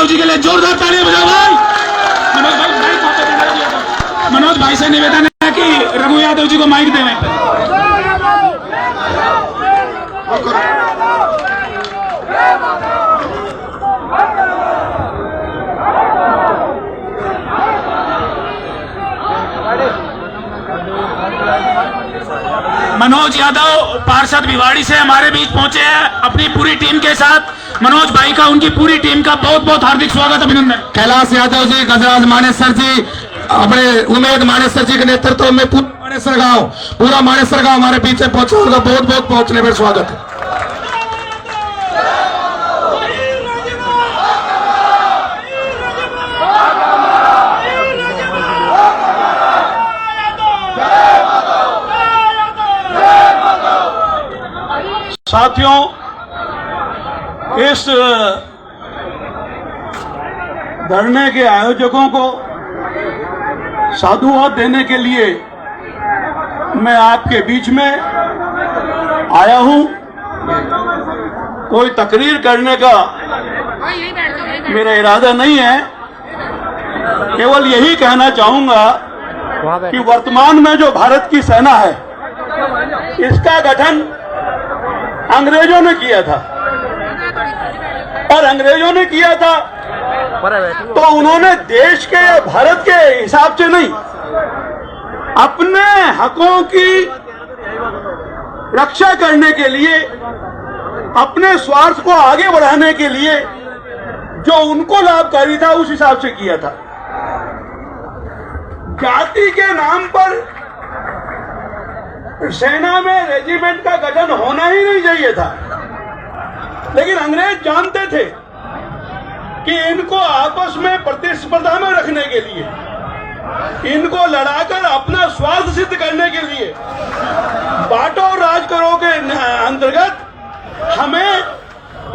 यादव जी के लिए जोरदार तालियां बजाओ भाई। मनोज भाई से निवेदन है कि रघु यादव जी को माइक दें। मनोज यादव पार्षद भिवाड़ी से हमारे बीच पहुंचे हैं अपनी पूरी टीम के साथ। मनोज भाई का उनकी पूरी टीम का बहुत बहुत हार्दिक स्वागत, अभिनंदन। कैलाश यादव जी, गजराज मानेसर जी, अपने उमेद मानेसर जी के नेतृत्व में पूरा मानेसर गांव हमारे बीच से पहुंचा, उनका बहुत बहुत पहुंचने में स्वागत है। साथियों, इस धरने के आयोजकों को साधुवाद देने के लिए मैं आपके बीच में आया हूं। कोई तकरीर करने का मेरा इरादा नहीं है, केवल यही कहना चाहूंगा कि वर्तमान में जो भारत की सेना है, इसका गठन अंग्रेजों ने किया था, और अंग्रेजों ने किया था तो उन्होंने देश के, भारत के हिसाब से नहीं, अपने हकों की रक्षा करने के लिए, अपने स्वार्थ को आगे बढ़ाने के लिए जो उनको लाभकारी था उस हिसाब से किया था। जाति के नाम पर सेना में रेजिमेंट का गठन होना ही नहीं चाहिए था, लेकिन अंग्रेज जानते थे कि इनको आपस में प्रतिस्पर्धा में रखने के लिए, इनको लड़ाकर अपना स्वार्थ सिद्ध करने के लिए, बांटो और राज करो के अंतर्गत हमें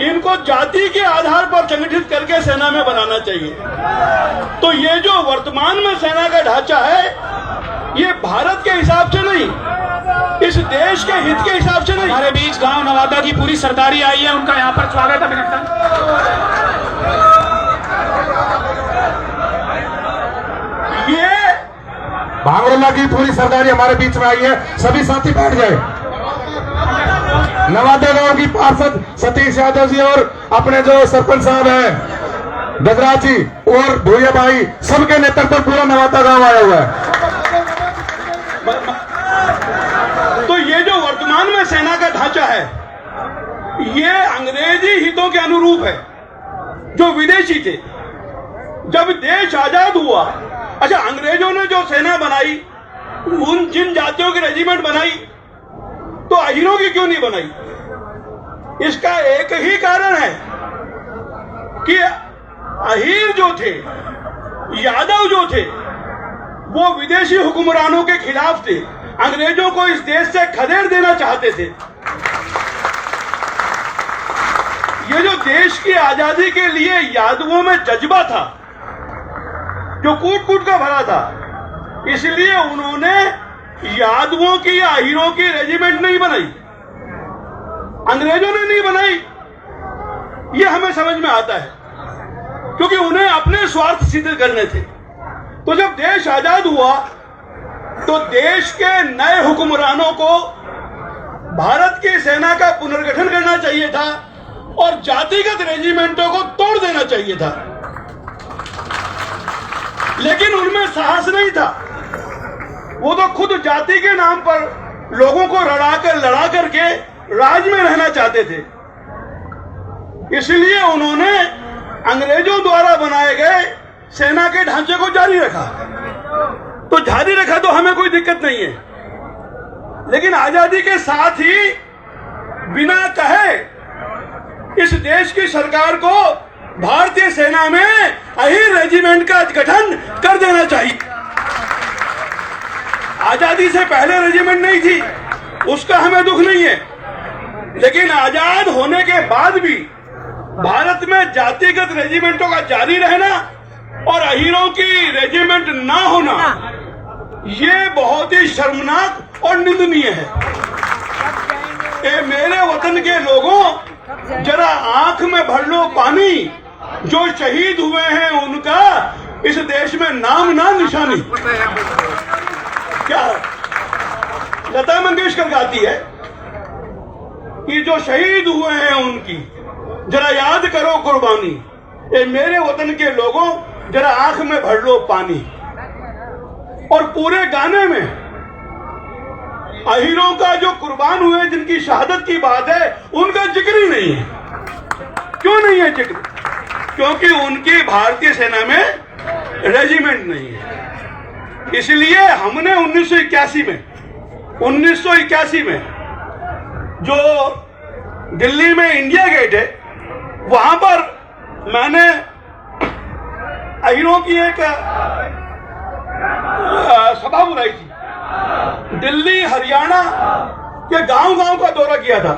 इनको जाति के आधार पर संगठित करके सेना में बनाना चाहिए। तो ये जो वर्तमान में सेना का ढांचा है, ये भारत के हिसाब से नहीं, इस देश के हित के हिसाब से नहीं। हमारे बीच गांव नवादा की पूरी सरदारी आई है, उनका यहाँ पर स्वागत, अभिनंदन। ये भांगरोला की पूरी सरदारी हमारे बीच में आई है, सभी साथी बैठ जाए। नवादा गांव की पार्षद सतीश यादव जी और अपने जो सरपंच साहब हैं गजराज जी और भूया भाई, सबके नेतृत्व में पूरा नवादा गांव आया हुआ है। तो ये जो वर्तमान में सेना का ढांचा है, ये अंग्रेजी हितों के अनुरूप है, जो विदेशी थे। जब देश आजाद हुआ, अच्छा, अंग्रेजों ने जो सेना बनाई, उन जिन जातियों की रेजिमेंट बनाई, तो अहीरों की क्यों नहीं बनाई? इसका एक ही कारण है कि अहीर जो थे, यादव जो थे, वो विदेशी हुक्मरानों के खिलाफ थे, अंग्रेजों को इस देश से खदेड़ देना चाहते थे। ये जो देश की आजादी के लिए यादवों में जज्बा था, जो कूट कूट का भरा था, इसलिए उन्होंने यादवों की या हीरों की रेजिमेंट नहीं बनाई, अंग्रेजों ने नहीं बनाई। ये हमें समझ में आता है, क्योंकि उन्हें अपने स्वार्थ सिद्ध करने थे। तो जब देश आजाद हुआ, तो देश के नए हुक्मरानों को भारत की सेना का पुनर्गठन करना चाहिए था और जातिगत रेजिमेंटों को तोड़ देना चाहिए था, लेकिन उनमें साहस नहीं था। वो तो खुद जाति के नाम पर लोगों को लड़ा करके राज में रहना चाहते थे। इसलिए उन्होंने अंग्रेजों द्वारा बनाए गए सेना के ढांचे को जारी रखा। तो जारी रखा तो हमें कोई दिक्कत नहीं है, लेकिन आजादी के साथ ही बिना कहे इस देश की सरकार को भारतीय सेना में अहीर रेजिमेंट का गठन कर देना चाहिए। आजादी से पहले रेजिमेंट नहीं थी, उसका हमें दुख नहीं है, लेकिन आजाद होने के बाद भी भारत में जातिगत रेजिमेंटों का जारी रहना और अहीरों की रेजिमेंट ना होना, ये बहुत ही शर्मनाक और निंदनीय है। मेरे वतन के लोगों, जरा आंख में भर लो पानी जो शहीद हुए हैं उनका इस देश में नाम ना निशानी। क्या लता मंगेशकर गाती है कि जो शहीद हुए हैं उनकी जरा याद करो कुर्बानी, ये मेरे वतन के लोगों जरा आंख में भर लो पानी। और पूरे गाने में अहीरों का जो कुर्बान हुए जिनकी शहादत की बात है उनका जिक्र ही नहीं है। क्यों नहीं है जिक्र? क्योंकि उनकी भारतीय सेना में रेजिमेंट नहीं है। इसलिए हमने 1981 में जो दिल्ली में इंडिया गेट है वहां पर मैंने अहीरों की एक सभा बुलाई थी। दिल्ली हरियाणा के गांव-गांव का दौरा किया था।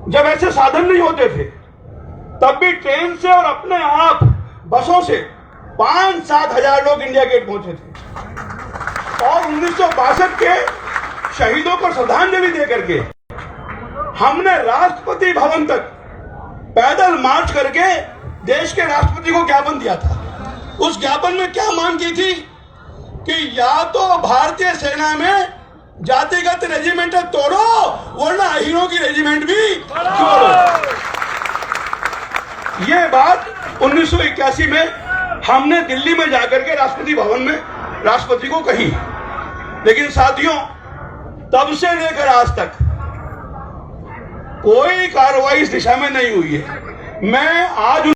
जब ऐसे साधन नहीं होते थे तब भी ट्रेन से और अपने आप बसों से 5-7 हजार लोग इंडिया गेट पहुंचे थे। और 1962 के शहीदों को श्रद्धांजलि देकर के हमने राष्ट्रपति भवन तक पैदल मार्च करके देश के राष्ट्रपति को ज्ञापन दिया था। उस ज्ञापन में क्या मांग की थी कि या तो भारतीय सेना में जातिगत रेजिमेंट तोड़ो वरना अहीरों की रेजिमेंट भी जोड़ो। ये बात 1981 में हमने दिल्ली में जाकर के राष्ट्रपति भवन में राष्ट्रपति को कही। लेकिन साथियों, तब से लेकर आज तक कोई कार्रवाई इस दिशा में नहीं हुई है। मैं आज